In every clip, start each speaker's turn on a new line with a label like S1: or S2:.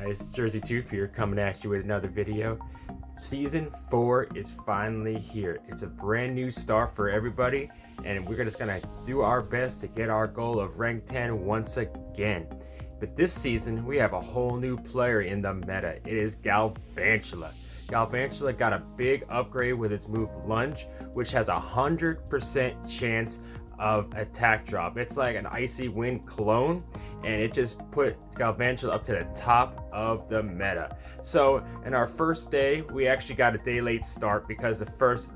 S1: guys, Jerseytoof here, coming at you with another video. Season 4 is finally here. It's a brand new start for everybody, and we're just gonna do our best to get our goal of rank 10 once again. But this season, we have a whole new player in the meta. It is Galvantula. Galvantula got a big upgrade with its move Lunge, which has a 100% chance of attack drop. It's like an Icy Wind clone, and it just put Galvantula up to the top of the meta. So in our first day, we actually got a day late start because the first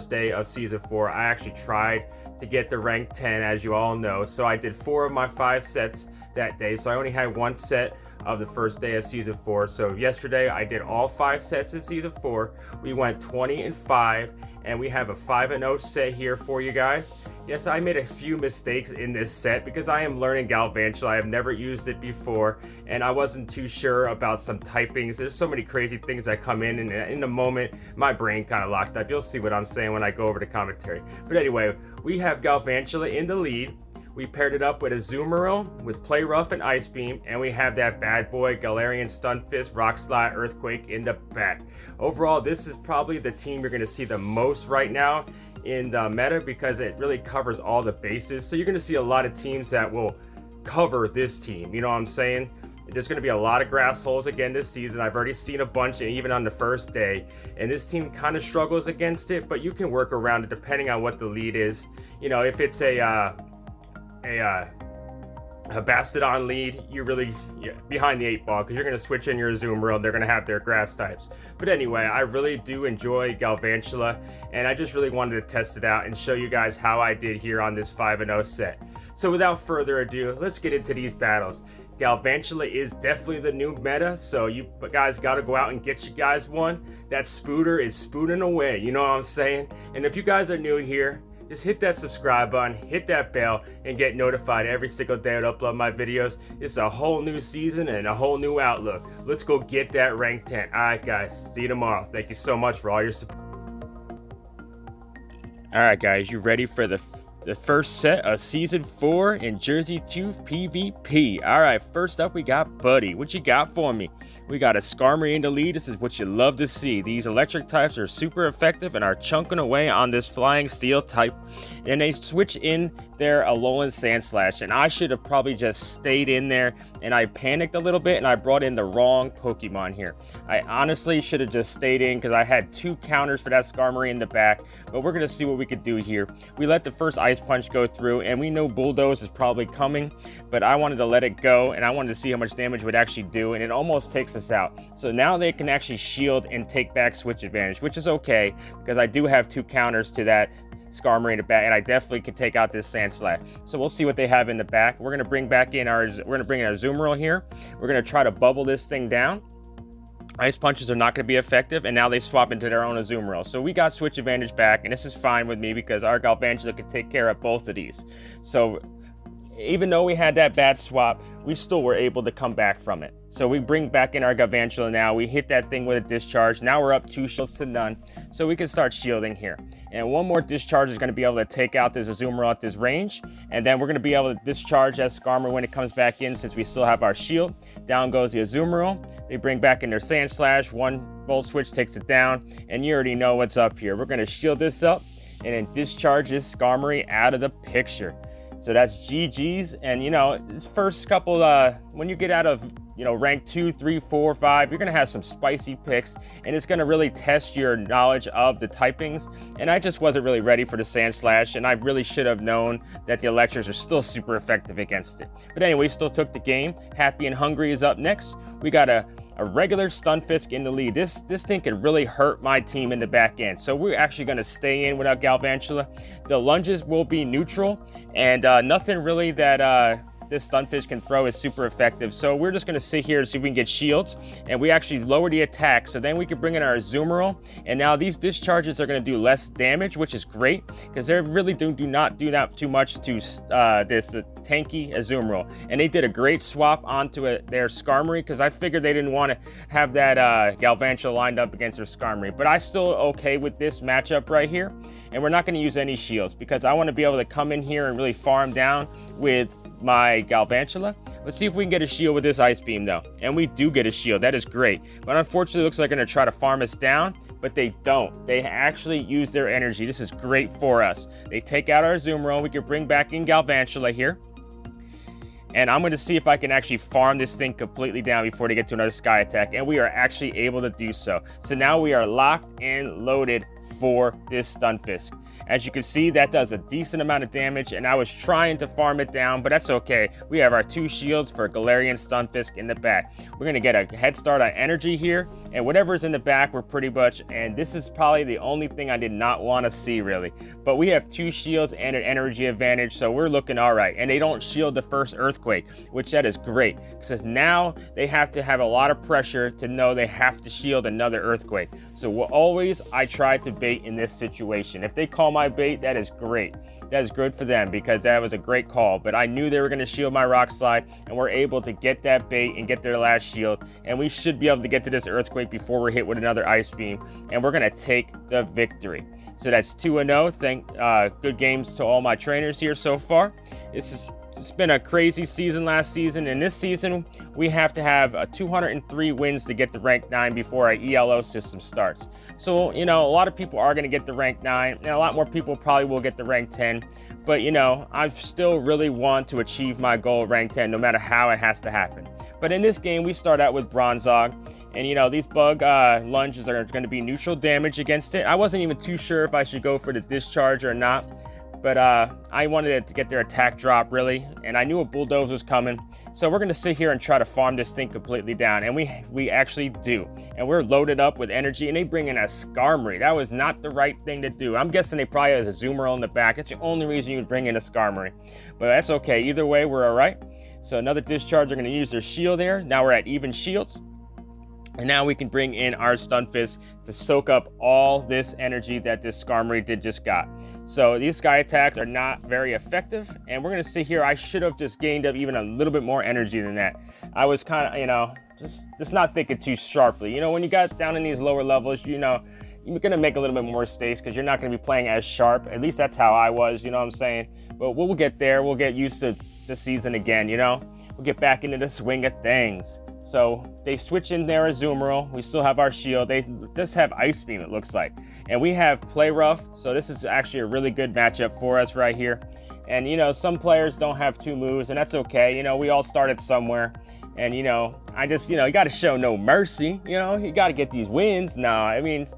S1: day of season 4, I actually tried to get to rank 10, as you all know. So I did 4 of my 5 sets that day, so I only had 1 set of the first day of season 4. So yesterday I did all 5 sets in season 4. We went 20-5, and we have a 5-0 set here for you guys. Yes, I made a few mistakes in this set because I am learning Galvantula. I have never used it before, and I wasn't too sure about some typings. There's so many crazy things that come in, and in the moment, my brain kind of locked up. You'll see what I'm saying when I go over the commentary. But anyway, we have Galvantula in the lead. We paired it up with Azumarill, with Play Rough and Ice Beam, and we have that bad boy Galarian Stunfisk, Rock Slide, Earthquake in the back. Overall, this is probably the team you're going to see the most right now in the meta because it really covers all the bases. So you're going to see a lot of teams that will cover this team. You know what I'm saying? There's going to be a lot of Grassholds again this season. I've already seen a bunch, even on the first day. And this team kind of struggles against it, but you can work around it depending on what the lead is. You know, if it's a Bastodon lead, you're really behind the 8 ball because you're going to switch in your Azumarill. They're going to have their grass types. But anyway, I really do enjoy Galvantula, and I just really wanted to test it out and show you guys how I did here on this 5-0 set. So without further ado, let's get into these battles. Galvantula is definitely the new meta, so you guys got to go out and get you guys one. That Spooder is spooning away, you know what I'm saying? And if you guys are new here, just hit that subscribe button, hit that bell, and get notified every single day I upload my videos. It's a whole new season and a whole new outlook. Let's go get that rank 10. Alright guys, see you tomorrow. Thank you so much for all your support. Alright guys, you ready for the first set of season 4 in Jerseytoof PvP? Alright, first up we got Buddy. What you got for me? We got a Skarmory in the lead. This is what you love to see. These electric types are super effective and are chunking away on this flying steel type. And they switch in their Alolan Sandslash, and I should have probably just stayed in there, and I panicked a little bit and I brought in the wrong Pokemon here. I honestly should have just stayed in because I had 2 counters for that Skarmory in the back, but we're going to see what we could do here. We let the first Ice Punch go through, and we know Bulldoze is probably coming, but I wanted to let it go, and I wanted to see how much damage it would actually do, and it almost takes us out. So now they can actually shield and take back switch advantage, which is okay because I do have 2 counters to that Skarmory in the back, and I definitely can take out this Sandslash. So we'll see what they have in the back. We're going to bring in our Azumarill here. We're going to try to bubble this thing down. Ice Punches are not going to be effective, and now they swap into their own Azumarill. So we got switch advantage back, and this is fine with me because our Galvantula can take care of both of these. So even though we had that bad swap, we still were able to come back from it. So we bring back in our Galvantula now. We hit that thing with a Discharge. Now we're up 2 shields to none. So we can start shielding here. And one more Discharge is going to be able to take out this Azumarill at this range. And then we're going to be able to discharge that Skarmory when it comes back in since we still have our shield. Down goes the Azumarill. They bring back in their Sandslash. 1 Volt Switch takes it down. And you already know what's up here. We're going to shield this up and then discharge this Skarmory out of the picture. So that's GG's, and you know, this first couple, when you get out of, you know, rank 2, 3, 4, 5, you're gonna have some spicy picks, and it's gonna really test your knowledge of the typings. And I just wasn't really ready for the Sandslash, and I really should have known that the electrics are still super effective against it. But anyway, still took the game. Happy and Hungry is up next. We got a regular Stunfisk in the lead. This thing could really hurt my team in the back end. So we're actually going to stay in without Galvantula. The lunges will be neutral, and nothing really that this Stunfisk can throw is super effective. So we're just going to sit here and see if we can get shields, and we actually lower the attack. So then we can bring in our Azumarill, and now these discharges are going to do less damage, which is great because they really do not do that too much to this tanky Azumarill. And they did a great swap onto their Skarmory because I figured they didn't want to have that Galvantula lined up against their Skarmory. But I'm still okay with this matchup right here, and we're not going to use any shields because I want to be able to come in here and really farm down with my Galvantula. Let's see if we can get a shield with this Ice Beam, though. And we do get a shield. That is great. But unfortunately, it looks like they're going to try to farm us down. But they don't. They actually use their energy. This is great for us. They take out our Azumarill. We can bring back in Galvantula here. And I'm going to see if I can actually farm this thing completely down before they get to another Sky Attack. And we are actually able to do so. So now we are locked and loaded for this Stunfisk. As you can see, that does a decent amount of damage, and I was trying to farm it down, but that's okay. We have our 2 shields for Galarian Stunfisk in the back. We're going to get a head start on energy here, and whatever's in the back, we're pretty much, and this is probably the only thing I did not want to see, really. But we have 2 shields and an energy advantage, so we're looking all right. And they don't shield the first Earthquake, which that is great, because now they have to have a lot of pressure to know they have to shield another Earthquake. So I try to bait in this situation. If they call my bait, that is great. That is good for them, because that was a great call. But I knew they were going to shield my Rock Slide, and we're able to get that bait and get their last shield. And we should be able to get to this Earthquake before we're hit with another Ice Beam, and we're going to take the victory. So that's 2-0. Good games to all my trainers here so far. It's been a crazy season last season, and this season we have to have 203 wins to get to rank 9 before our ELO system starts. So, you know, a lot of people are going to get the rank 9, and a lot more people probably will get the rank 10. But, you know, I still really want to achieve my goal of rank 10 no matter how it has to happen. But in this game, we start out with Bronzong. And, you know, these bug lunges are going to be neutral damage against it. I wasn't even too sure if I should go for the Discharge or not. But I wanted it to get their attack drop, really. And I knew a Bulldoze was coming. So we're going to sit here and try to farm this thing completely down. And we actually do. And we're loaded up with energy. And they bring in a Skarmory. That was not the right thing to do. I'm guessing they probably has a Azumarill in the back. That's the only reason you would bring in a Skarmory. But that's okay. Either way, we're all right. So another Discharge. They're going to use their shield there. Now we're at even shields. And now we can bring in our Stunfisk to soak up all this energy that this Skarmory just got. So these Sky Attacks are not very effective. And we're going to sit here. I should have just gained up even a little bit more energy than that. I was kind of, you know, just not thinking too sharply. You know, when you got down in these lower levels, you know, you're going to make a little bit more mistakes because you're not going to be playing as sharp. At least that's how I was, you know what I'm saying? But we'll get there. We'll get used to the season again, you know? We'll get back into the swing of things. So they switch in their Azumarill. We still have our shield. They just have Ice Beam, it looks like. And we have Play Rough. So this is actually a really good matchup for us right here. And, you know, some players don't have 2 moves, and that's okay. You know, we all started somewhere. And, you know, you know, you got to show no mercy. You know, you got to get these wins. No, I mean,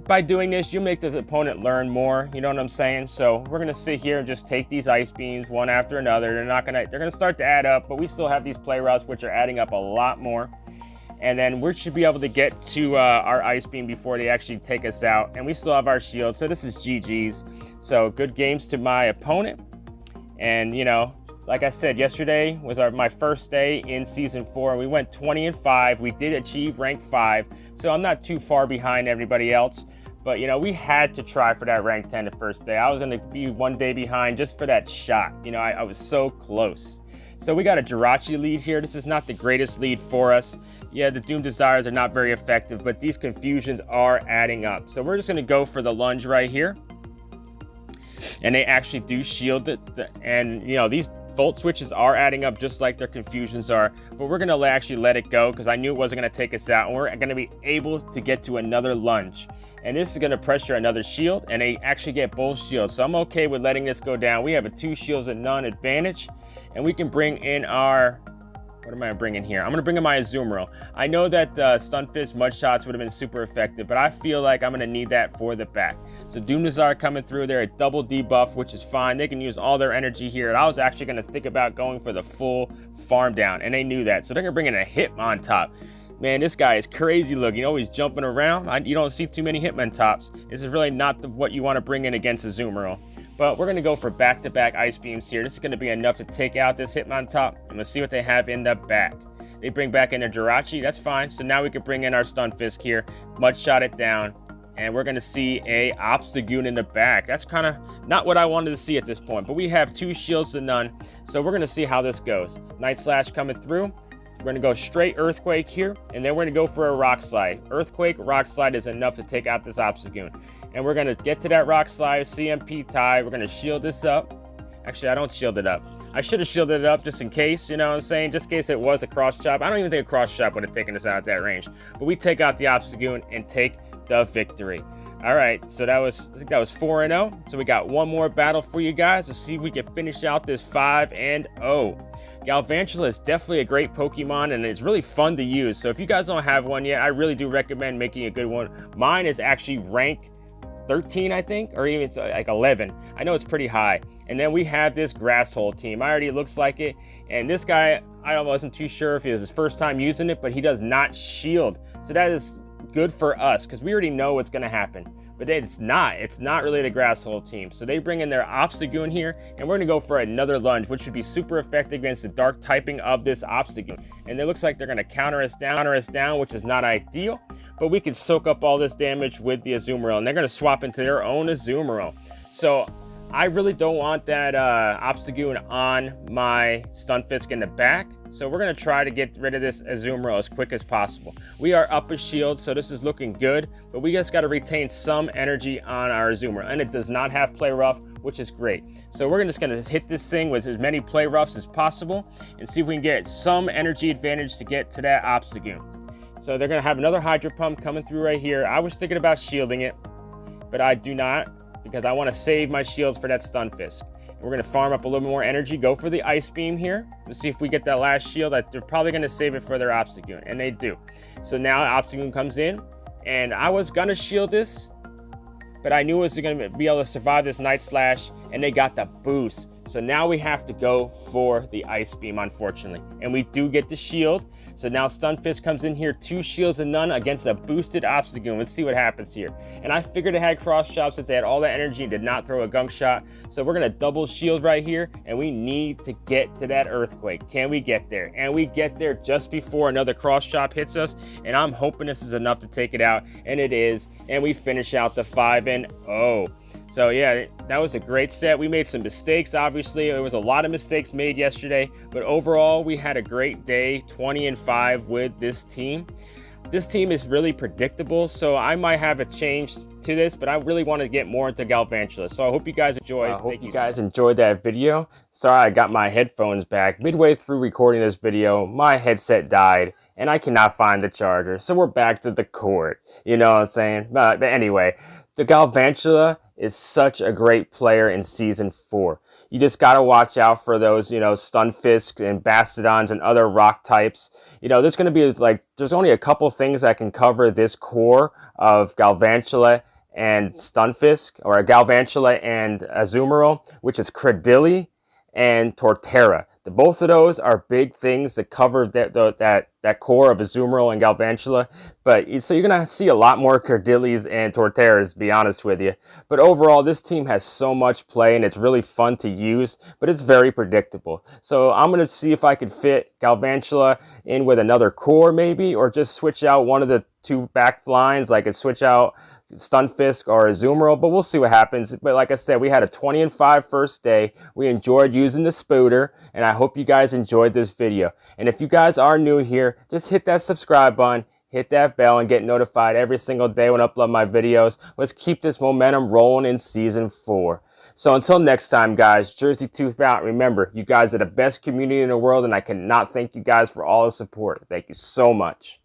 S1: by doing this, you make the opponent learn more, you know what I'm saying? So we're gonna sit here and just take these Ice Beams one after another. They're gonna start to add up, but we still have these Play Routes, which are adding up a lot more. And then we should be able to get to our Ice Beam before they actually take us out. And we still have our shield, so this is GG's. So good games to my opponent. And, you know, like I said, yesterday was my first day in Season 4, and we went 20-5. We did achieve rank 5, so I'm not too far behind everybody else. But, you know, we had to try for that rank 10 the first day. I was going to be 1 day behind just for that shot. You know, I was so close. So we got a Jirachi lead here. This is not the greatest lead for us. Yeah, the Doom Desires are not very effective, but these confusions are adding up. So we're just going to go for the Lunge right here. And they actually do shield it. And, you know, these Volt switches are adding up just like their confusions are, but we're going to actually let it go because I knew it wasn't going to take us out, and we're going to be able to get to another Lunge. And this is going to pressure another shield, and they actually get both shields, so I'm okay with letting this go down. We have a 2 shields and none advantage, and we can bring in our... What am I bringing here? I'm going to bring in my Azumarill. I know that Stunfisk Mud Shots would have been super effective, but I feel like I'm going to need that for the back. So Doom Desire coming through. They're a double debuff, which is fine. They can use all their energy here. And I was actually going to think about going for the full farm down, and they knew that. So they're going to bring in a Hitmontop. Man, this guy is crazy looking. Always jumping around. You don't see too many Hitmontops. This is really not what you want to bring in against Azumarill. But we're going to go for back-to-back Ice Beams here. This is going to be enough to take out this Hitmontop. And let's see what they have in the back. They bring back in their Jirachi. That's fine. So now we can bring in our Stunfisk here. Mud Shot it down. And we're going to see a Obstagoon in the back. That's kind of not what I wanted to see at this point. But we have 2 shields to none. So we're going to see how this goes. Night Slash coming through. We're going to go straight Earthquake here, and then we're going to go for a Rock Slide. Earthquake, Rock Slide is enough to take out this Obstagoon. And we're going to get to that Rock Slide, CMP tie. We're going to shield this up. Actually, I don't shield it up. I should have shielded it up just in case, you know what I'm saying? Just in case it was a cross chop. I don't even think a cross chop would have taken us out at that range. But we take out the Obstagoon and take the victory. All right, so I think that was 4-0. So we got one more battle for you guys. Let's see if we can finish out this 5-0. Galvantula is definitely a great Pokemon, and it's really fun to use. So if you guys don't have one yet, I really do recommend making a good one. Mine is actually rank 13, I think, or even like 11. I know it's pretty high. And then we have this Grasshold team. It looks like it. And this guy, I wasn't too sure if it was his first time using it, but he does not shield. So that is good for us because we already know what's going to happen. But it's not really the Grasshold team. So they bring in their Obstagoon here, and we're going to go for another Lunge, which would be super effective against the dark typing of this Obstagoon. And it looks like they're going to counter us down, which is not ideal. But we can soak up all this damage with the Azumarill, and they're going to swap into their own Azumarill. So I really don't want that Obstagoon on my Stunfisk in the back. So we're going to try to get rid of this Azumarill as quick as possible. We are up a shield, so this is looking good. But we just got to retain some energy on our Azumarill. And it does not have Play Rough, which is great. So we're just going to hit this thing with as many Play Roughs as possible and see if we can get some energy advantage to get to that Obstagoon. So they're going to have another Hydro Pump coming through right here. I was thinking about shielding it, but I do not, because I want to save my shields for that Stunfisk. And we're going to farm up a little more energy, go for the Ice Beam here. Let's see if we get that last shield. They're probably going to save it for their Obstagoon, and they do. So now Obstagoon comes in, and I was going to shield this, but I knew it was going to be able to survive this Night Slash, and they got the boost. So now we have to go for the Ice Beam, unfortunately. And we do get the shield. So now Stunfisk comes in here, 2 shields and none against a boosted Obstagoon. Let's see what happens here. And I figured it had cross chop since they had all that energy and did not throw a gunk shot. So we're going to double shield right here, and we need to get to that Earthquake. Can we get there? And we get there just before another cross chop hits us. And I'm hoping this is enough to take it out. And it is. And we finish out the 5-0. So yeah, that was a great set. We made some mistakes, obviously. There was a lot of mistakes made yesterday, but overall we had a great day, 20-5 with this team. This team is really predictable, so I might have a change to this, but I really want to get more into Galvantula. So I hope you guys enjoyed. I hope you guys enjoyed that video. Sorry, I got my headphones back. Midway through recording this video, my headset died, and I cannot find the charger. So we're back to the court. You know what I'm saying? But anyway, the Galvantula is such a great player in Season 4. You just got to watch out for those, Stunfisk and Bastodons and other rock types. There's going to be there's only a couple things that can cover this core of Galvantula and Stunfisk, or Galvantula and Azumarill, which is Cradily and Torterra. Both of those are big things that cover that core of Azumarill and Galvantula. So you're going to see a lot more Cradilis and Torterras, to be honest with you. But overall, this team has so much play, and it's really fun to use, but it's very predictable. So I'm going to see if I could fit Galvantula in with another core maybe, or just switch out one of the 2 back lines. I could switch out Stunfisk or Azumarill, but we'll see what happens. But like I said, we had a 20-5 first day. We enjoyed using the Spooder, and I hope you guys enjoyed this video. And if you guys are new here, just hit that subscribe button, hit that bell, and get notified every single day when I upload my videos. Let's keep this momentum rolling in Season 4. So until next time, guys, Jerseytoof out. Remember, you guys are the best community in the world, and I cannot thank you guys for all the support. Thank you so much.